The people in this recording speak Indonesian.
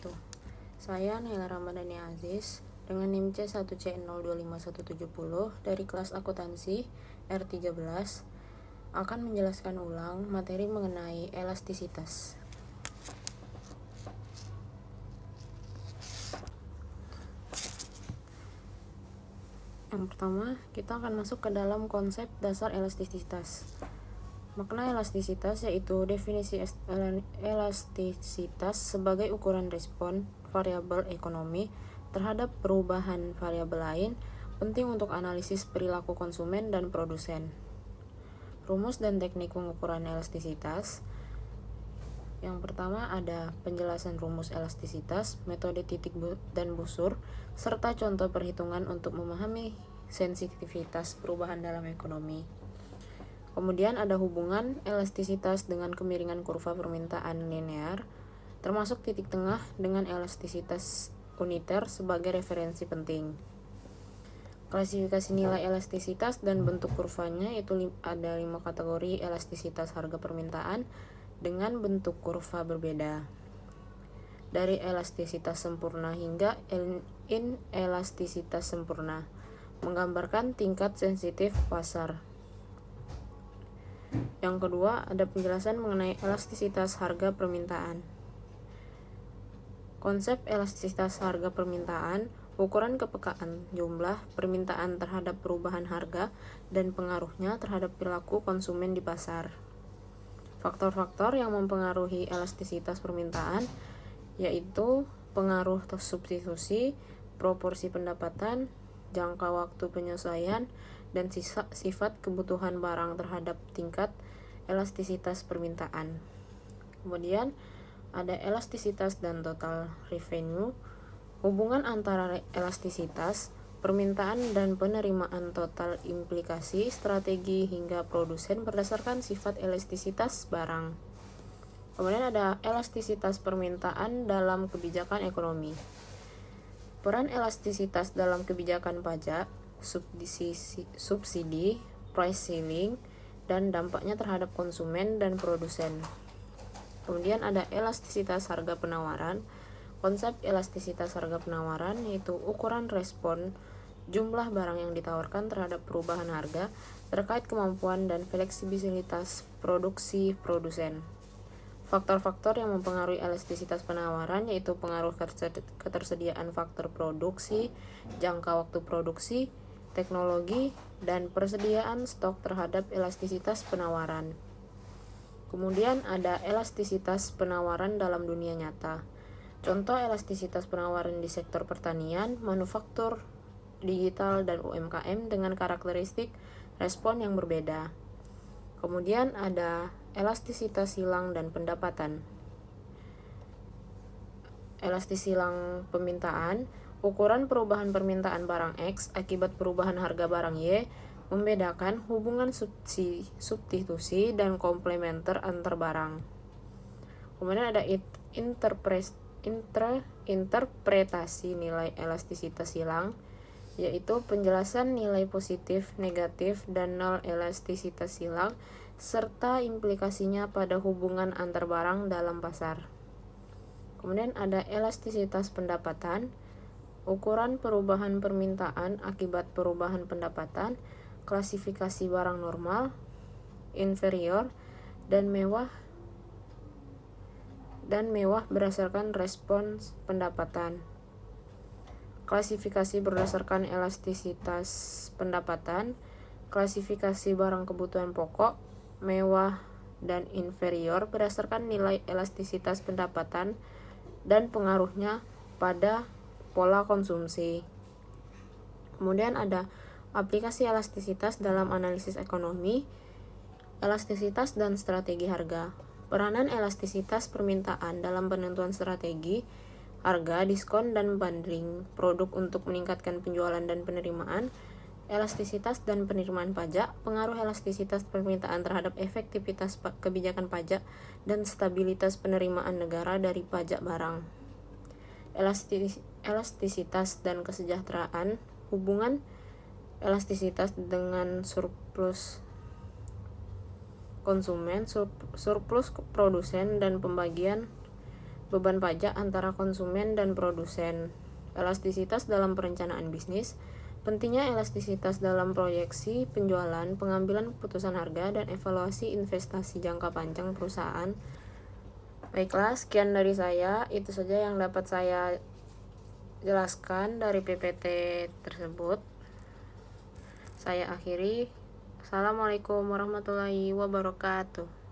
wabarakatuh. Saya Naila Ramadhani Aziz dengan NIM C1C025170 dari kelas akuntansi R13 akan menjelaskan ulang materi mengenai elastisitas. Yang pertama, kita akan masuk ke dalam konsep dasar elastisitas. Makna elastisitas yaitu definisi elastisitas sebagai ukuran respon variabel ekonomi terhadap perubahan variabel lain, penting untuk analisis perilaku konsumen dan produsen. Rumus dan teknik pengukuran elastisitas. Yang pertama ada penjelasan rumus elastisitas, metode titik dan busur, serta contoh perhitungan untuk memahami sensitivitas perubahan dalam ekonomi. Kemudian ada hubungan elastisitas dengan kemiringan kurva permintaan linear, termasuk titik tengah dengan elastisitas uniter sebagai referensi penting. Klasifikasi nilai elastisitas dan bentuk kurvanya itu ada 5 kategori elastisitas harga permintaan dengan bentuk kurva berbeda. Dari elastisitas sempurna hingga inelastisitas sempurna, menggambarkan tingkat sensitif pasar. Yang kedua, ada penjelasan mengenai elastisitas harga permintaan. Konsep elastisitas harga permintaan, ukuran kepekaan jumlah permintaan terhadap perubahan harga dan pengaruhnya terhadap perilaku konsumen di pasar. Faktor-faktor yang mempengaruhi elastisitas permintaan yaitu pengaruh substitusi, proporsi pendapatan, jangka waktu penyesuaian, dan sifat kebutuhan barang terhadap tingkat elastisitas permintaan. Kemudian ada elastisitas dan total revenue, hubungan antara elastisitas, permintaan dan penerimaan total, implikasi, strategi hingga produsen berdasarkan sifat elastisitas barang. Kemudian ada elastisitas permintaan dalam kebijakan ekonomi. Peran elastisitas dalam kebijakan pajak, subsidi, price ceiling, dan dampaknya terhadap konsumen dan produsen. Kemudian ada elastisitas harga penawaran. Konsep elastisitas harga penawaran yaitu ukuran respon jumlah barang yang ditawarkan terhadap perubahan harga terkait kemampuan dan fleksibilitas produksi produsen. Faktor-faktor yang mempengaruhi elastisitas penawaran yaitu pengaruh ketersediaan faktor produksi, jangka waktu produksi, teknologi, dan persediaan stok terhadap elastisitas penawaran. Kemudian ada elastisitas penawaran dalam dunia nyata. Contoh elastisitas penawaran di sektor pertanian, manufaktur, digital, dan UMKM dengan karakteristik respon yang berbeda. Kemudian ada elastisitas silang dan pendapatan. Elastis silang permintaan, ukuran perubahan permintaan barang X akibat perubahan harga barang Y, membedakan hubungan substitusi dan komplementer antar barang. Kemudian ada interpretasi nilai elastisitas silang, yaitu penjelasan nilai positif, negatif, dan nol elastisitas silang, serta implikasinya pada hubungan antar barang dalam pasar. Kemudian ada elastisitas pendapatan, ukuran perubahan permintaan akibat perubahan pendapatan, klasifikasi barang normal, inferior, dan mewah berdasarkan respons pendapatan. Klasifikasi berdasarkan elastisitas pendapatan, klasifikasi barang kebutuhan pokok, mewah, dan inferior berdasarkan nilai elastisitas pendapatan dan pengaruhnya pada pola konsumsi. Kemudian ada aplikasi elastisitas dalam analisis ekonomi, elastisitas dan strategi harga. Peranan elastisitas permintaan dalam penentuan strategi harga, diskon, dan bundling produk untuk meningkatkan penjualan dan penerimaan, elastisitas dan penerimaan pajak, pengaruh elastisitas permintaan terhadap efektivitas kebijakan pajak dan stabilitas penerimaan negara dari pajak barang. Elastisitas dan kesejahteraan, hubungan elastisitas dengan surplus konsumen, surplus produsen, dan pembagian beban pajak antara konsumen dan produsen. Elastisitas dalam perencanaan bisnis. Pentingnya elastisitas dalam proyeksi penjualan, pengambilan keputusan harga, dan evaluasi investasi jangka panjang perusahaan. Baiklah, sekian dari saya. Itu saja yang dapat saya jelaskan dari PPT tersebut. Saya akhiri. Assalamualaikum warahmatullahi wabarakatuh.